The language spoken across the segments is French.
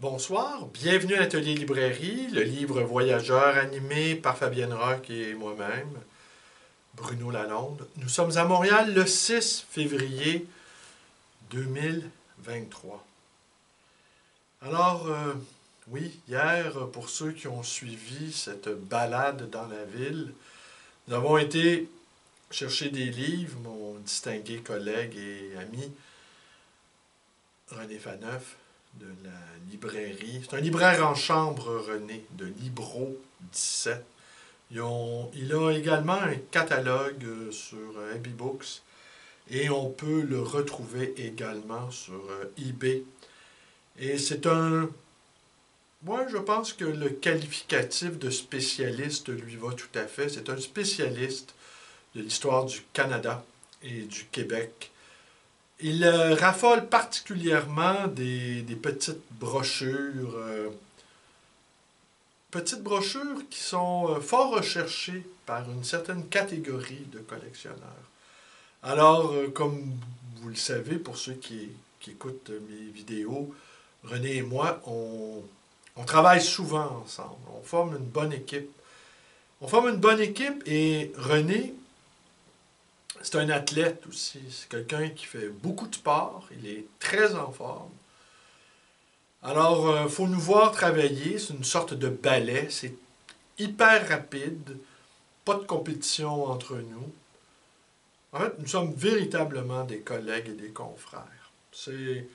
Bonsoir, bienvenue à l'Atelier Librairie, le livre voyageur animé par Fabienne Roch et moi-même, Bruno Lalonde. Nous sommes à Montréal le 6 février 2023. Alors, oui, hier, pour ceux qui ont suivi cette balade dans la ville, nous avons été chercher des livres, mon distingué collègue et ami René Faneuf, de la librairie. C'est un libraire en chambre, René, de Libro 17. Il a également un catalogue sur Abbey Books et on peut le retrouver également sur eBay. Et c'est un... Moi, je pense que le qualificatif de spécialiste lui va tout à fait. C'est un spécialiste de l'histoire du Canada et du Québec. Il raffole particulièrement des petites brochures qui sont fort recherchées par une certaine catégorie de collectionneurs. Alors, comme vous le savez, pour ceux qui écoutent mes vidéos, René et moi, on travaille souvent ensemble. On forme une bonne équipe. On forme une bonne équipe et René, c'est un athlète aussi. C'est quelqu'un qui fait beaucoup de sport. Il est très en forme. Alors, il faut nous voir travailler. C'est une sorte de ballet. C'est hyper rapide. Pas de compétition entre nous. En fait, nous sommes véritablement des collègues et des confrères. Et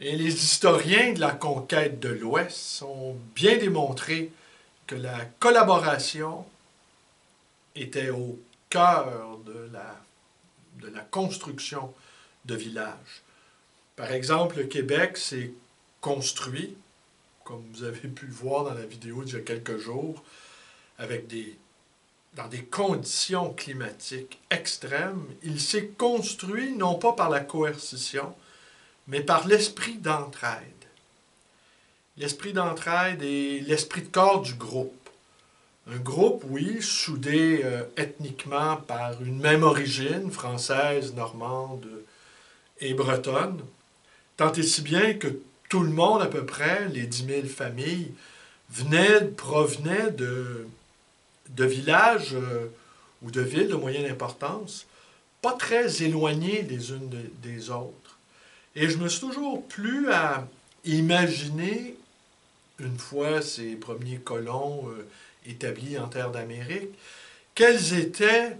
les historiens de la conquête de l'Ouest ont bien démontré que la collaboration était au cœur de la construction de villages. Par exemple, le Québec s'est construit, comme vous avez pu le voir dans la vidéo d'il y a quelques jours, dans des conditions climatiques extrêmes. Il s'est construit non pas par la coercition, mais par l'esprit d'entraide. L'esprit d'entraide et l'esprit de corps du groupe. Un groupe, oui, soudé ethniquement par une même origine, française, normande et bretonne, tant et si bien que tout le monde, à peu près, les 10 000 familles, provenaient de villages ou de villes de moyenne importance, pas très éloignées les unes des autres. Et je me suis toujours plu à imaginer, une fois ces premiers colons établis en terre d'Amérique, quels étaient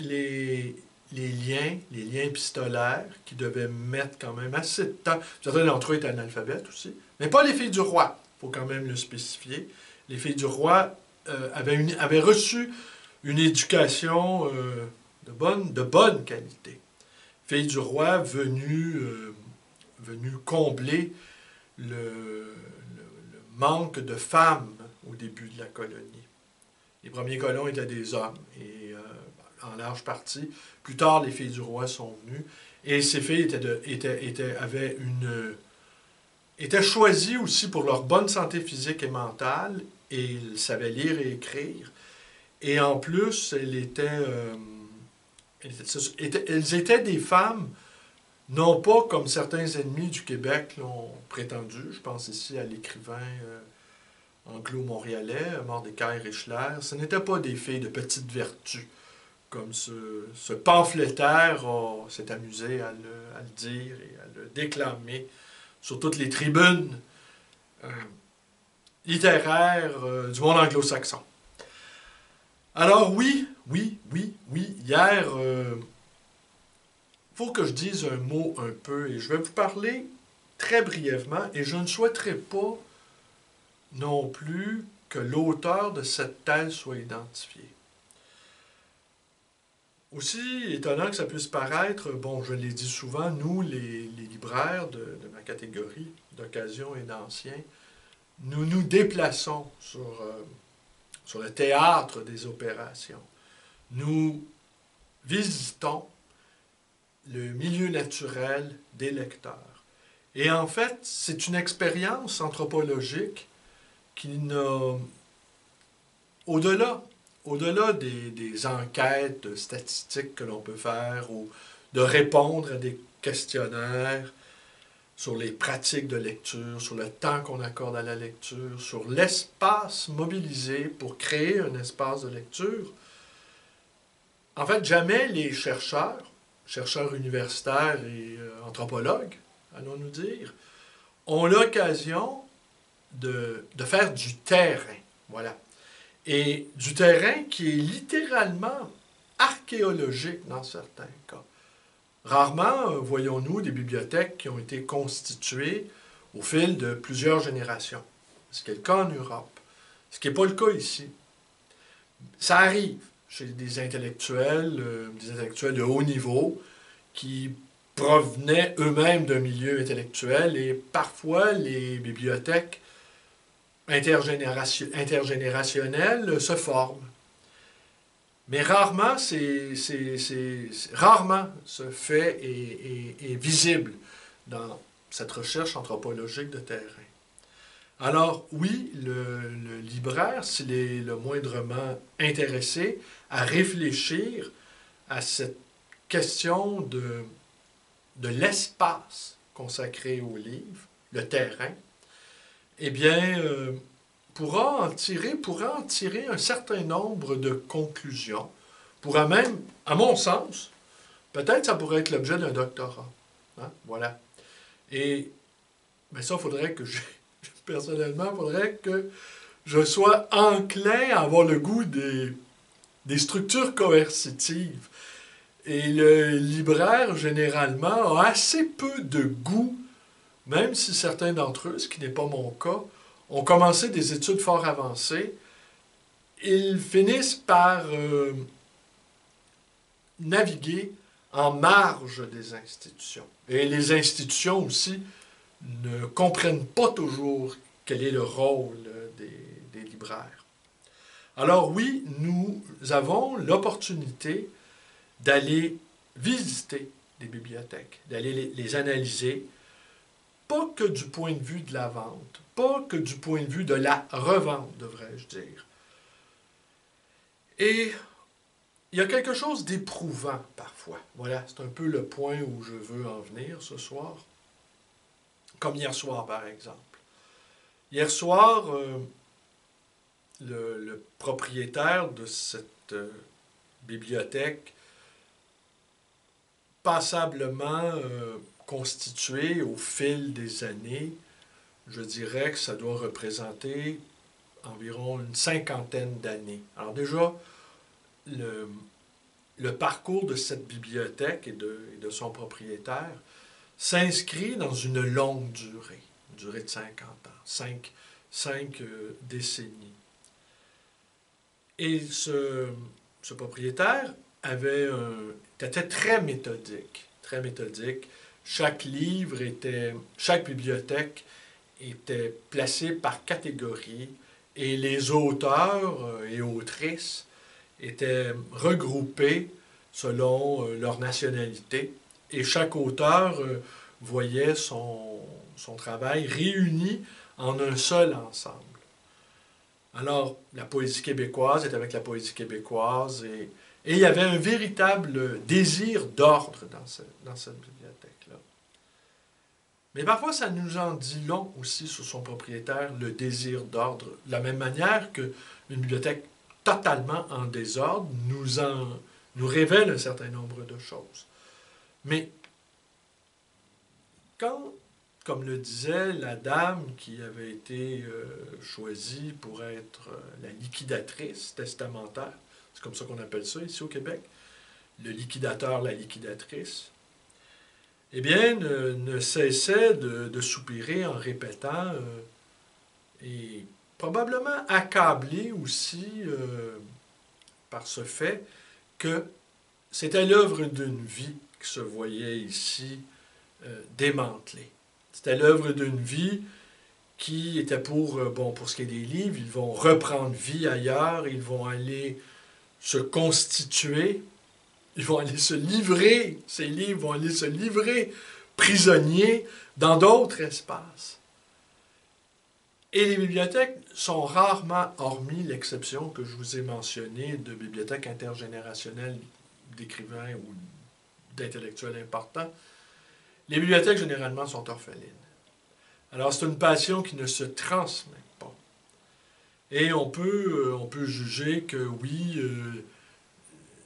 les liens épistolaires qui devaient mettre quand même assez de temps. Certains d'entre eux étaient analphabètes aussi, mais pas les filles du roi, il faut quand même le spécifier. Les filles du roi avaient reçu une éducation de bonne qualité. Filles du roi venues combler le manque de femmes au début de la colonie. Les premiers colons étaient des hommes, et en large partie. Plus tard, les filles du roi sont venues, et ces filles étaient choisies aussi pour leur bonne santé physique et mentale, et ils savaient lire et écrire. Et en plus, elles étaient des femmes, non pas comme certains ennemis du Québec l'ont prétendu. Je pense ici à l'écrivain anglo-montréalais, Mordecai Richler. Ce n'étaient pas des filles de petite vertu, comme ce pamphlétaire s'est amusé à le dire et à le déclamer sur toutes les tribunes littéraires du monde anglo-saxon. Alors oui, hier, faut que je dise un mot un peu, et je vais vous parler très brièvement, et je ne souhaiterais pas non plus que l'auteur de cette thèse soit identifié. Aussi étonnant que ça puisse paraître, bon, je l'ai dit souvent, nous, les libraires de ma catégorie d'occasion et d'anciens, nous nous déplaçons sur le théâtre des opérations. Nous visitons le milieu naturel des lecteurs. Et en fait, c'est une expérience anthropologique qui n'a, au-delà des enquêtes statistiques que l'on peut faire ou de répondre à des questionnaires, sur les pratiques de lecture, sur le temps qu'on accorde à la lecture, sur l'espace mobilisé pour créer un espace de lecture. En fait, jamais les chercheurs universitaires et anthropologues, allons-nous dire, ont l'occasion de faire du terrain. Voilà. Et du terrain qui est littéralement archéologique dans certains cas. Rarement voyons-nous des bibliothèques qui ont été constituées au fil de plusieurs générations. Ce qui est le cas en Europe. Ce qui n'est pas le cas ici. Ça arrive chez des intellectuels de haut niveau, qui provenaient eux-mêmes d'un milieu intellectuel, et parfois les bibliothèques intergénérationnelles se forment. Mais rarement, rarement ce fait est visible dans cette recherche anthropologique de terrain. Alors oui, le libraire, s'il est le moindrement intéressé à réfléchir à cette question de l'espace consacré au livre, le terrain, eh bien, pourra en tirer un certain nombre de conclusions, pourra même, à mon sens, peut-être ça pourrait être l'objet d'un doctorat. Hein? Voilà. Et mais ça, personnellement, il faudrait que je sois enclin à avoir le goût des structures coercitives. Et le libraire, généralement, a assez peu de goût, même si certains d'entre eux, ce qui n'est pas mon cas, ont commencé des études fort avancées, ils finissent par naviguer en marge des institutions. Et les institutions aussi ne comprennent pas toujours quel est le rôle des libraires. Alors oui, nous avons l'opportunité d'aller visiter des bibliothèques, d'aller les analyser, pas que du point de vue de la vente, pas que du point de vue de la revente, devrais-je dire. Et il y a quelque chose d'éprouvant parfois. Voilà, c'est un peu le point où je veux en venir ce soir. Comme hier soir, par exemple. Hier soir, le propriétaire de cette bibliothèque, passablement constituée au fil des années, je dirais que ça doit représenter environ une 50aine d'années. Alors déjà, le parcours de cette bibliothèque et de son propriétaire s'inscrit dans une longue durée de 50 ans, 5 décennies. Et ce propriétaire était très méthodique, très méthodique. Chaque bibliothèque était placée par catégorie et les auteurs et autrices étaient regroupés selon leur nationalité. Et chaque auteur voyait son travail réuni en un seul ensemble. Alors, la poésie québécoise est avec la poésie québécoise et il y avait un véritable désir d'ordre dans cette bibliothèque-là. Mais parfois, ça nous en dit long aussi sur son propriétaire, le désir d'ordre. De la même manière qu'une bibliothèque totalement en désordre nous révèle un certain nombre de choses. Mais quand, comme le disait la dame qui avait été choisie pour être la liquidatrice testamentaire, c'est comme ça qu'on appelle ça ici au Québec, le liquidateur, la liquidatrice, eh bien, ne cessait de soupirer en répétant, et probablement accablé aussi par ce fait que c'était l'œuvre d'une vie qui se voyait ici démantelée. C'était l'œuvre d'une vie qui était pour ce qui est des livres, ils vont reprendre vie ailleurs, ils vont aller se constituer, ils vont aller se livrer, ces livres vont aller se livrer prisonniers dans d'autres espaces. Et les bibliothèques sont rarement, hormis l'exception que je vous ai mentionnée de bibliothèques intergénérationnelles d'écrivains ou d'intellectuels importants, Les bibliothèques, généralement, sont orphelines. Alors, c'est une passion qui ne se transmet pas. Et on peut juger que, oui,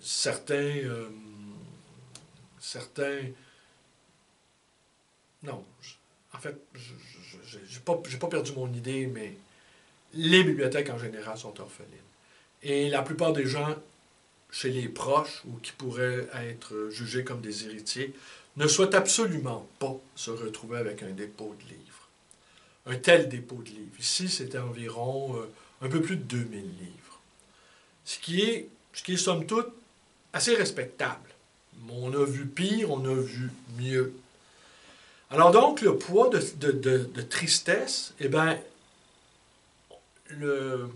certains... non, en fait, je n'ai pas perdu mon idée, mais les bibliothèques, en général, sont orphelines. Et la plupart des gens, chez les proches, ou qui pourraient être jugés comme des héritiers, ne souhaitent absolument pas se retrouver avec un dépôt de livres. Un tel dépôt de livres. Ici, c'était environ un peu plus de 2000 livres. Ce qui est somme toute, assez respectable. On a vu pire, on a vu mieux. Alors donc, le poids de tristesse, eh bien, le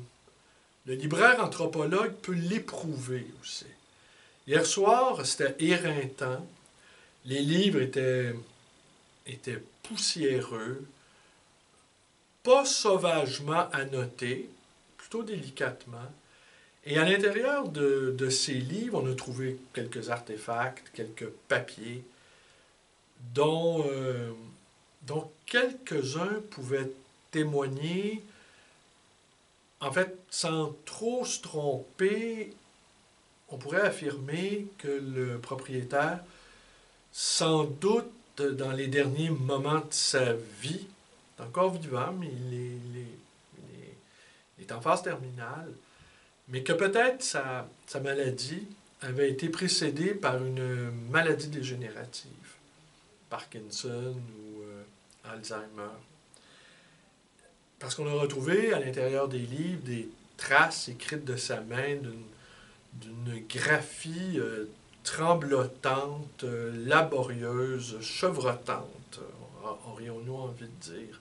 libraire anthropologue peut l'éprouver aussi. Hier soir, c'était éreintant. Les livres étaient poussiéreux, pas sauvagement annotés, plutôt délicatement. Et à l'intérieur de ces livres, on a trouvé quelques artefacts, quelques papiers, dont quelques-uns pouvaient témoigner, en fait, sans trop se tromper, on pourrait affirmer que le propriétaire, sans doute dans les derniers moments de sa vie, est encore vivant, mais il est en phase terminale, mais que peut-être sa maladie avait été précédée par une maladie dégénérative, Parkinson ou Alzheimer. Parce qu'on a retrouvé à l'intérieur des livres des traces écrites de sa main d'une graphie tremblotante, laborieuse, chevrotante, aurions-nous envie de dire.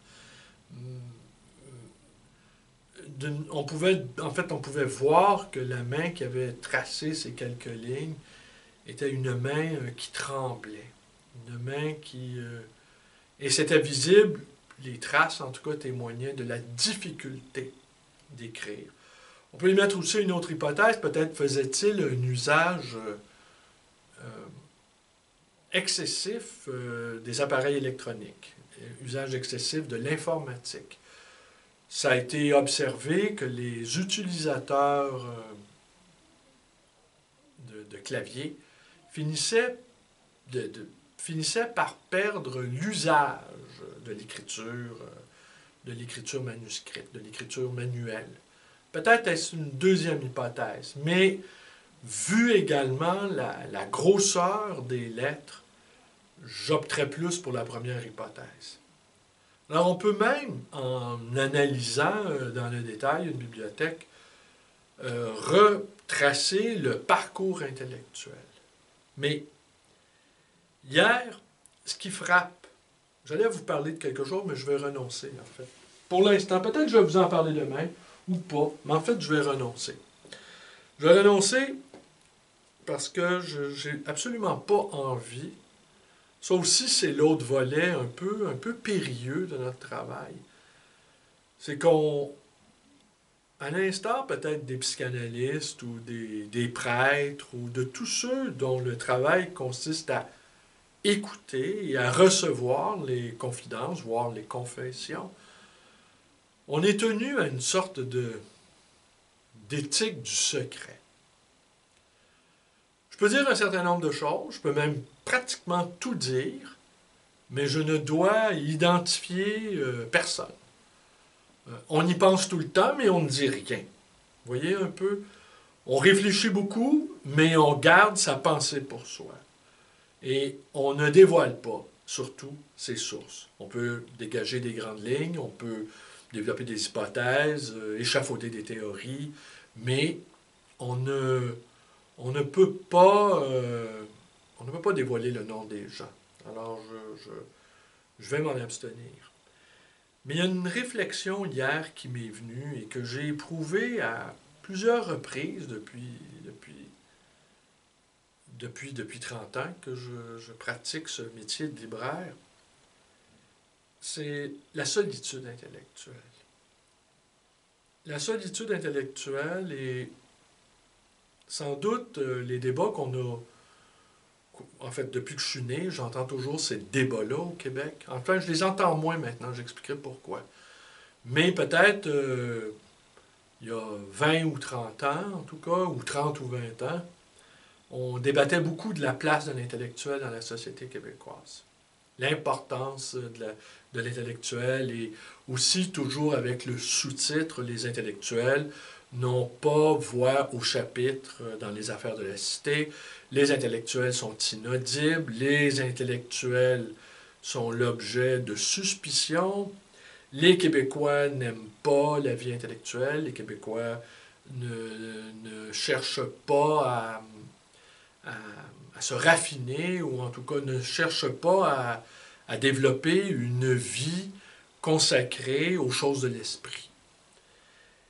On pouvait voir que la main qui avait tracé ces quelques lignes était une main qui tremblait. Une main qui... et c'était visible, les traces en tout cas témoignaient de la difficulté d'écrire. On peut y mettre aussi une autre hypothèse, peut-être faisait-il un usage excessif des appareils électroniques, usage excessif de l'informatique. Ça a été observé que les utilisateurs de clavier finissaient par perdre l'usage de l'écriture manuscrite, de l'écriture manuelle. Peut-être est-ce une deuxième hypothèse, mais vu également la grosseur des lettres, j'opterais plus pour la première hypothèse. Alors on peut même, en analysant dans le détail une bibliothèque, retracer le parcours intellectuel. Mais hier, ce qui frappe, j'allais vous parler de quelque chose, mais je vais renoncer en fait. Pour l'instant, peut-être que je vais vous en parler demain, ou pas, mais en fait, je vais renoncer. Je vais renoncer parce que je n'ai absolument pas envie. Ça aussi, c'est l'autre volet un peu périlleux de notre travail. C'est qu'on, à l'instar peut-être des psychanalystes ou des prêtres ou de tous ceux dont le travail consiste à écouter et à recevoir les confidences, voire les confessions, on est tenu à une sorte d'éthique du secret. Je peux dire un certain nombre de choses, je peux même pratiquement tout dire, mais je ne dois identifier personne. On y pense tout le temps, mais on ne dit rien. Vous voyez un peu? On réfléchit beaucoup, mais on garde sa pensée pour soi. Et on ne dévoile pas, surtout, ses sources. On peut dégager des grandes lignes, on peut développer des hypothèses, échafauder des théories, mais on ne peut pas dévoiler le nom des gens. Alors, je vais m'en abstenir. Mais il y a une réflexion hier qui m'est venue et que j'ai éprouvée à plusieurs reprises depuis 30 ans que je pratique ce métier de libraire. C'est la solitude intellectuelle. La solitude intellectuelle et sans doute les débats qu'on en fait, depuis que je suis né, j'entends toujours ces débats-là au Québec. Enfin, je les entends moins maintenant, j'expliquerai pourquoi. Mais peut-être, il y a 20 ou 30 ans, en tout cas, ou 30 ou 20 ans, on débattait beaucoup de la place de l'intellectuel dans la société québécoise. L'importance de l'intellectuel et aussi toujours avec le sous-titre « Les intellectuels n'ont pas voix au chapitre dans les affaires de la cité. Les intellectuels sont inaudibles. Les intellectuels sont l'objet de suspicions. Les Québécois n'aiment pas la vie intellectuelle. Les Québécois ne cherchent pas à se raffiner ou en tout cas ne cherchent pas à développer une vie consacrée aux choses de l'esprit.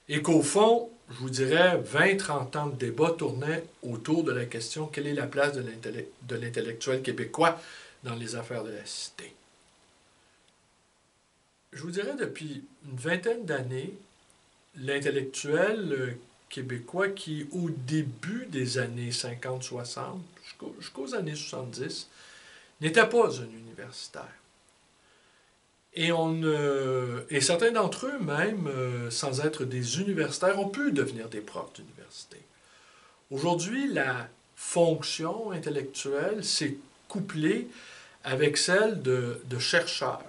Et qu'au fond, je vous dirais, 20-30 ans de débat tournaient autour de la question quelle est la place de l'intellectuel québécois dans les affaires de la cité. Je vous dirais, depuis une vingtaine d'années, l'intellectuel québécois qui, au début des années 50-60, jusqu'aux années 70, n'était pas un universitaire. Et certains d'entre eux, même, sans être des universitaires, ont pu devenir des profs d'université. Aujourd'hui, la fonction intellectuelle s'est couplée avec celle de chercheur.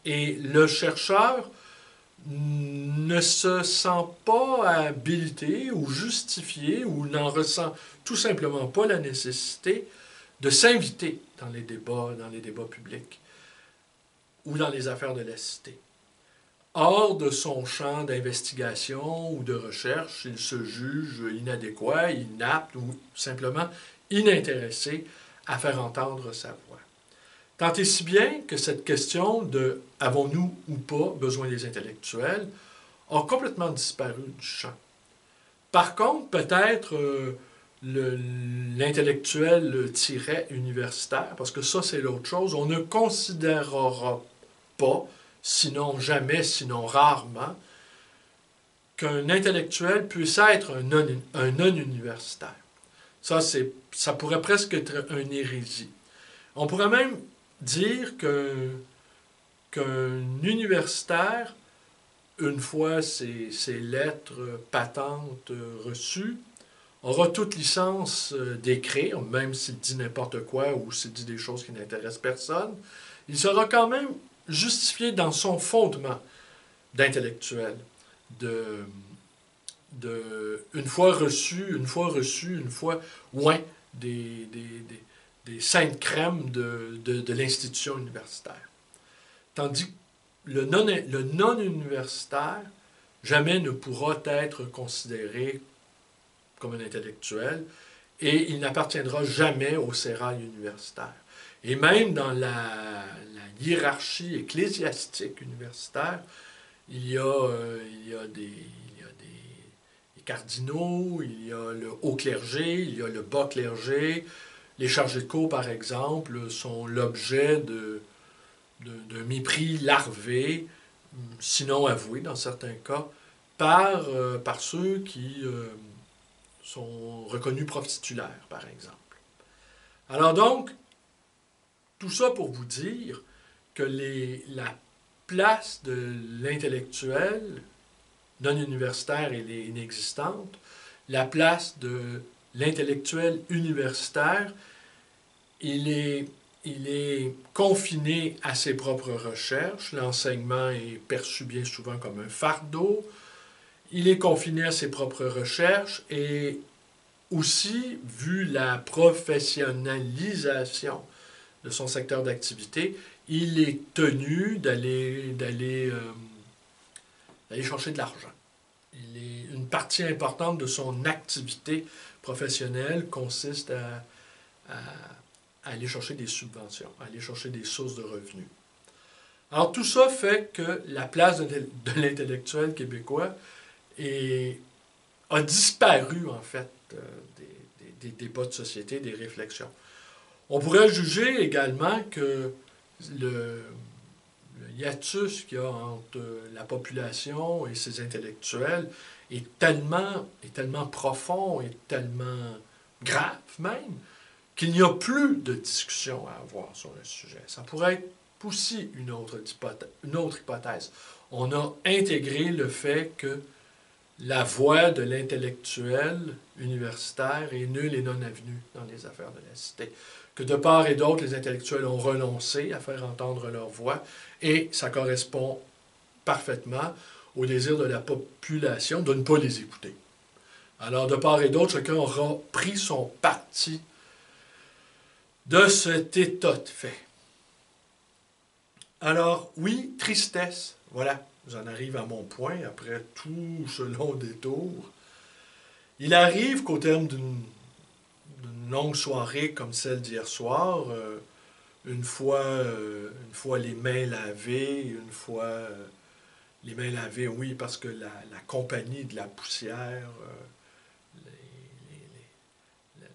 Et le chercheur ne se sent pas habilité ou justifié ou n'en ressent tout simplement pas la nécessité de s'inviter dans les débats publics ou dans les affaires de la cité. Hors de son champ d'investigation ou de recherche, il se juge inadéquat, inapte ou simplement inintéressé à faire entendre sa voix. Tant et si bien que cette question de « avons-nous ou pas besoin des intellectuels » a complètement disparu du champ. Par contre, peut-être l'intellectuel universitaire, parce que ça c'est l'autre chose, on ne considérera pas, sinon jamais, sinon rarement, qu'un intellectuel puisse être un non-universitaire. Ça pourrait presque être une hérésie. On pourrait même dire qu'un universitaire, une fois ses lettres patentes reçues, aura toute licence d'écrire, même s'il dit n'importe quoi ou s'il dit des choses qui n'intéressent personne, il sera quand même justifié dans son fondement d'intellectuel, une fois reçu, loin des saintes crèmes de l'institution universitaire. Tandis que le non-universitaire jamais ne pourra être considéré comme un intellectuel et il n'appartiendra jamais au sérail universitaire. Et même dans la hiérarchie ecclésiastique universitaire, il y a des cardinaux, il y a le haut clergé, il y a le bas clergé. Les chargés de cours, par exemple, sont l'objet d'un mépris larvé, sinon avoué dans certains cas, par ceux qui sont reconnus profs titulaires, par exemple. Alors donc, tout ça pour vous dire que la place de l'intellectuel non universitaire elle est inexistante. La place de l'intellectuel universitaire, il est confiné à ses propres recherches. L'enseignement est perçu bien souvent comme un fardeau. Il est confiné à ses propres recherches et aussi, vu la professionnalisation de son secteur d'activité, il est tenu d'aller chercher de l'argent. Une partie importante de son activité professionnelle consiste à aller chercher des subventions, à aller chercher des sources de revenus. Alors tout ça fait que la place de l'intellectuel québécois a disparu, en fait, des débats de société, des réflexions. On pourrait juger également que le hiatus qu'il y a entre la population et ses intellectuels est tellement profond et tellement grave même, qu'il n'y a plus de discussion à avoir sur le sujet. Ça pourrait être aussi une autre hypothèse. On a intégré le fait que la voix de l'intellectuel universitaire est nulle et non avenue dans les affaires de la cité. Que de part et d'autre, les intellectuels ont renoncé à faire entendre leur voix et ça correspond parfaitement au désir de la population de ne pas les écouter. Alors, de part et d'autre, chacun aura pris son parti de cet état de fait. Alors, oui, tristesse. Voilà, j'en arrive à mon point après tout ce long détour. Il arrive qu'au terme d'une longue soirée comme celle d'hier soir, une fois les mains lavées, les mains lavées, oui, parce que la compagnie de la poussière,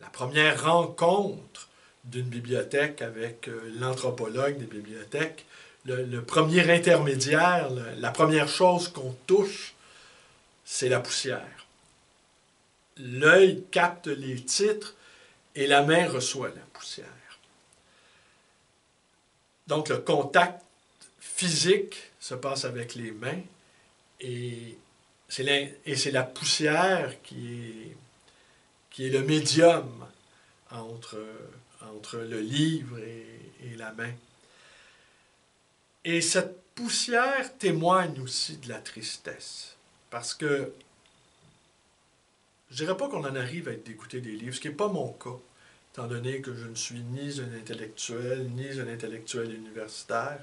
la première rencontre d'une bibliothèque avec l'anthropologue des bibliothèques, le premier intermédiaire, la première chose qu'on touche, c'est la poussière. L'œil capte les titres et la main reçoit la poussière. Donc le contact physique se passe avec les mains et c'est la poussière qui est le médium entre le livre et la main. Et cette poussière témoigne aussi de la tristesse. Parce que je ne dirais pas qu'on en arrive à être dégoûté des livres, ce qui n'est pas mon cas, étant donné que je ne suis ni un intellectuel universitaire,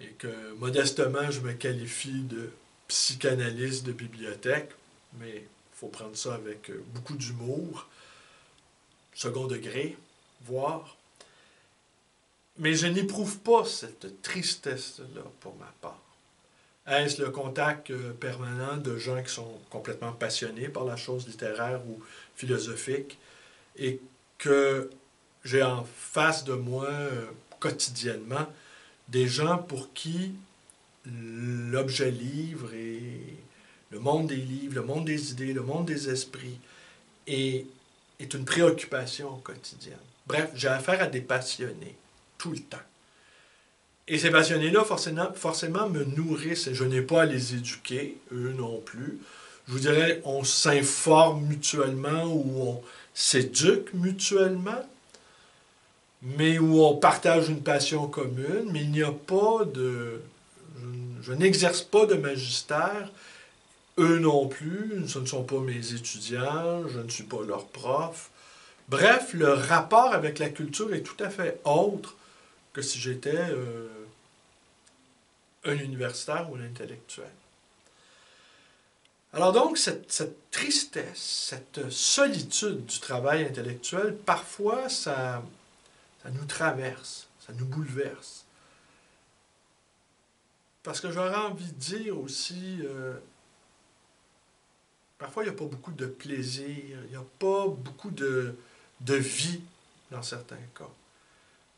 et que modestement je me qualifie de psychanalyste de bibliothèque, mais il faut prendre ça avec beaucoup d'humour, second degré, voire. Mais je n'éprouve pas cette tristesse-là pour ma part. Est-ce le contact permanent de gens qui sont complètement passionnés par la chose littéraire ou philosophique et que j'ai en face de moi quotidiennement des gens pour qui l'objet livre et le monde des livres, le monde des idées, le monde des esprits est une préoccupation quotidienne. Bref, j'ai affaire à des passionnés tout le temps. Et ces passionnés-là, forcément, me nourrissent. Et je n'ai pas à les éduquer, eux non plus. Je vous dirais, on s'informe mutuellement ou on s'éduque mutuellement, mais où on partage une passion commune, mais il n'y a pas de... Je n'exerce pas de magistère. Eux non plus, ce ne sont pas mes étudiants, je ne suis pas leur prof. Bref, le rapport avec la culture est tout à fait autre que si j'étais un universitaire ou un intellectuel. Alors donc, cette tristesse, cette solitude du travail intellectuel, parfois, ça nous traverse, ça nous bouleverse. Parce que j'aurais envie de dire aussi, parfois, il n'y a pas beaucoup de plaisir, il n'y a pas beaucoup de vie dans certains cas.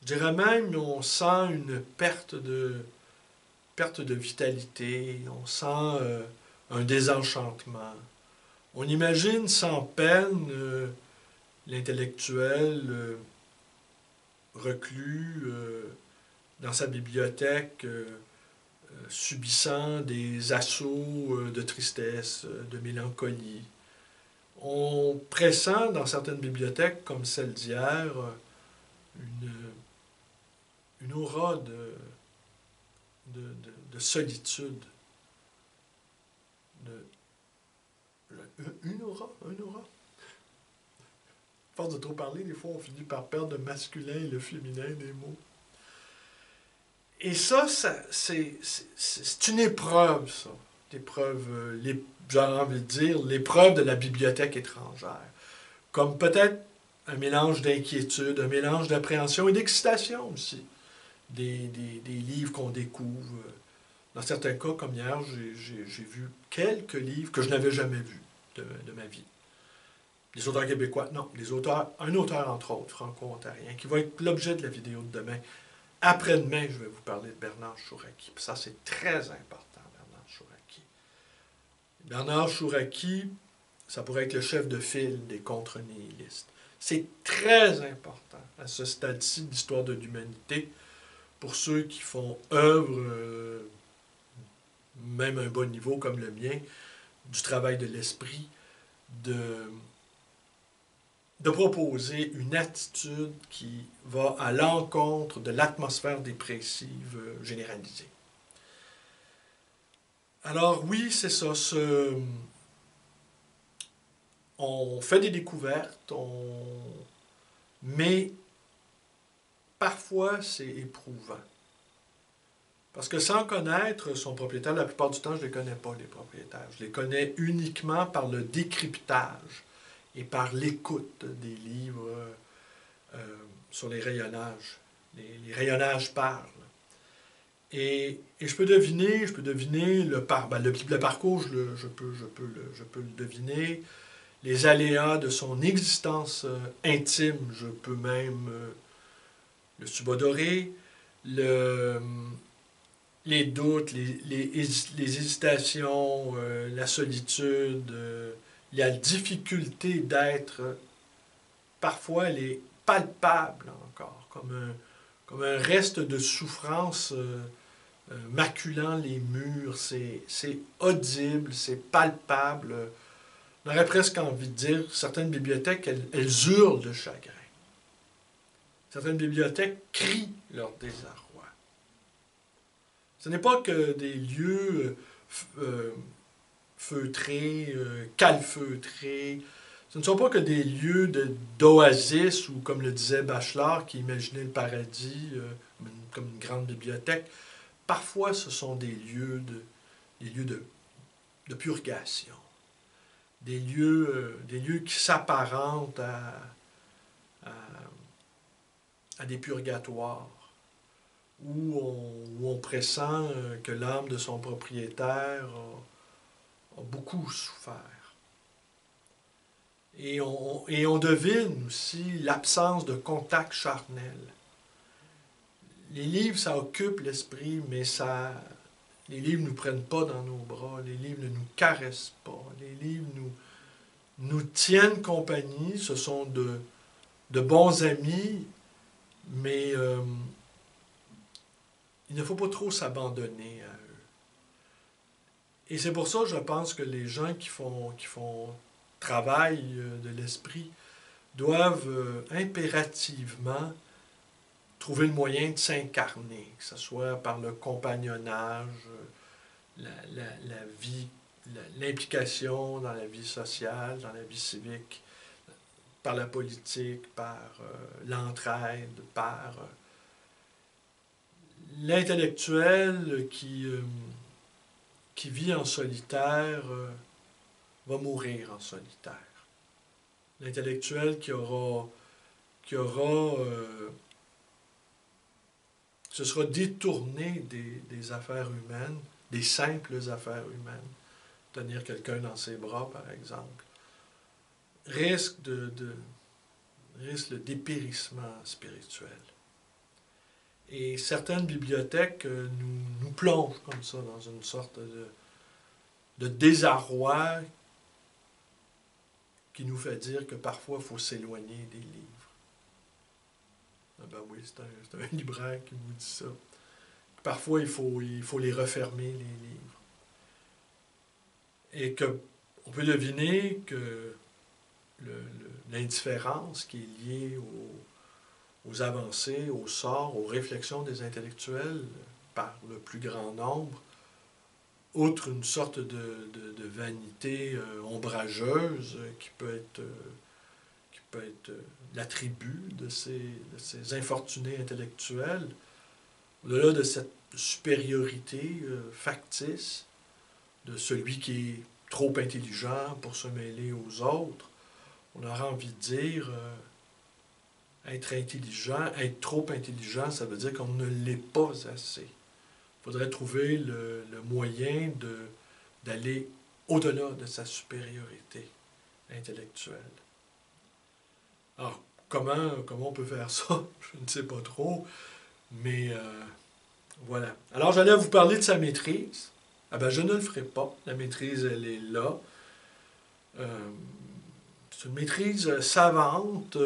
Je dirais même on sent une perte de vitalité, on sent un désenchantement. On imagine sans peine l'intellectuel reclus dans sa bibliothèque, subissant des assauts de tristesse, de mélancolie. On pressent dans certaines bibliothèques, comme celle d'hier, une aura de solitude. Une aura. À force de trop parler, des fois, on finit par perdre le masculin et le féminin des mots. Et ça c'est une épreuve, ça. L'épreuve, j'ai envie de dire, l'épreuve de la bibliothèque étrangère. Comme peut-être un mélange d'inquiétude, un mélange d'appréhension et d'excitation aussi. Des livres qu'on découvre. Dans certains cas, comme hier, j'ai vu quelques livres que je n'avais jamais vus de ma vie. Les auteurs québécois, non. Un auteur, entre autres, franco-ontarien, qui va être l'objet de la vidéo de demain. Après-demain, je vais vous parler de Bernard Chouraqui. Puis ça, c'est très important, Bernard Chouraqui. Bernard Chouraqui, ça pourrait être le chef de file des contre-nihilistes. C'est très important à ce stade-ci de l'histoire de l'humanité pour ceux qui font œuvre, même à un bon niveau comme le mien, du travail de l'esprit, de proposer une attitude qui va à l'encontre de l'atmosphère dépressive généralisée. Alors oui, c'est ça. On fait des découvertes, mais parfois c'est éprouvant. Parce que sans connaître son propriétaire, la plupart du temps, je ne les connais pas, les propriétaires. Je les connais uniquement par le décryptage et par l'écoute des livres sur les rayonnages. Les rayonnages parlent. Et je peux deviner le parcours, je peux le deviner. Les aléas de son existence intime, je peux même le subodorer. Les doutes, les hésitations, la solitude, la difficulté d'être, parfois elle est palpable encore, comme un reste de souffrance maculant les murs. C'est audible, c'est palpable. On aurait presque envie de dire, certaines bibliothèques, elles hurlent de chagrin. Certaines bibliothèques crient leur désarroi. Ce n'est pas que des lieux feutrés, calfeutrés. Ce ne sont pas que des lieux d'oasis ou, comme le disait Bachelard, qui imaginait le paradis comme une grande bibliothèque. Parfois, ce sont des lieux de purgation. Des lieux qui s'apparentent à des purgatoires, où on pressent que l'âme de son propriétaire a beaucoup souffert. Et on devine aussi l'absence de contact charnel. Les livres, ça occupe l'esprit, mais les livres ne nous prennent pas dans nos bras, les livres ne nous caressent pas, les livres nous tiennent compagnie, ce sont de bons amis, mais il ne faut pas trop s'abandonner à eux. Et c'est pour ça, je pense, que les gens qui font travail de l'esprit doivent impérativement trouver le moyen de s'incarner, que ce soit par le compagnonnage, la vie, l'implication dans la vie sociale, dans la vie civique, par la politique, par l'entraide, par l'intellectuel qui vit en solitaire va mourir en solitaire. L'intellectuel qui aura se sera détourné des affaires humaines, des simples affaires humaines, tenir quelqu'un dans ses bras, par exemple, risque le dépérissement spirituel. Et certaines bibliothèques nous plongent comme ça dans une sorte de désarroi qui nous fait dire que parfois il faut s'éloigner des livres. Ah ben oui, c'est un libraire qui vous dit ça. Parfois il faut les refermer, les livres. Et on peut deviner que l'indifférence qui est liée aux avancées, au sort, aux réflexions des intellectuels par le plus grand nombre, outre une sorte de vanité ombrageuse qui peut être l'attribut de ces infortunés intellectuels, au-delà de cette supériorité factice de celui qui est trop intelligent pour se mêler aux autres, on aura envie de dire être intelligent, être trop intelligent, ça veut dire qu'on ne l'est pas assez. Il faudrait trouver le moyen d'aller au-delà de sa supériorité intellectuelle. Alors, comment on peut faire ça? Je ne sais pas trop, mais voilà. Alors, j'allais vous parler de sa maîtrise. Ah ben, je ne le ferai pas. La maîtrise, elle est là. C'est une maîtrise savante,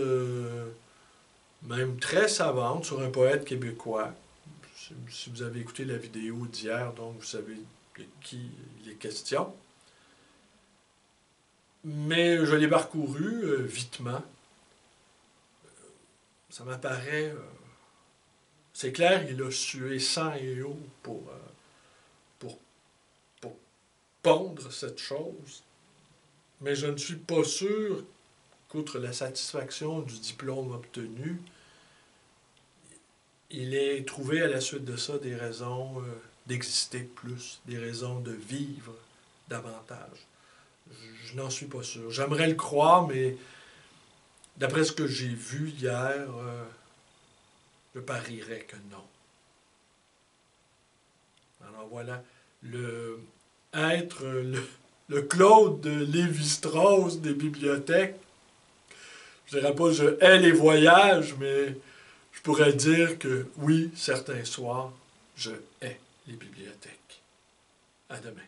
même très savante, sur un poète québécois. Si vous avez écouté la vidéo d'hier, donc vous savez de qui il est question. Mais je l'ai parcouru vitement. Ça m'apparaît... c'est clair, il a sué sang et eau pour pondre cette chose. Mais je ne suis pas sûr qu'outre la satisfaction du diplôme obtenu, il ait trouvé à la suite de ça des raisons d'exister plus, des raisons de vivre davantage. Je n'en suis pas sûr. J'aimerais le croire, mais d'après ce que j'ai vu hier, je parierais que non. Alors voilà, être le Claude de Lévi-Strauss des bibliothèques. Je dirais pas je hais les voyages, mais je pourrais dire que oui, certains soirs, je hais les bibliothèques. À demain.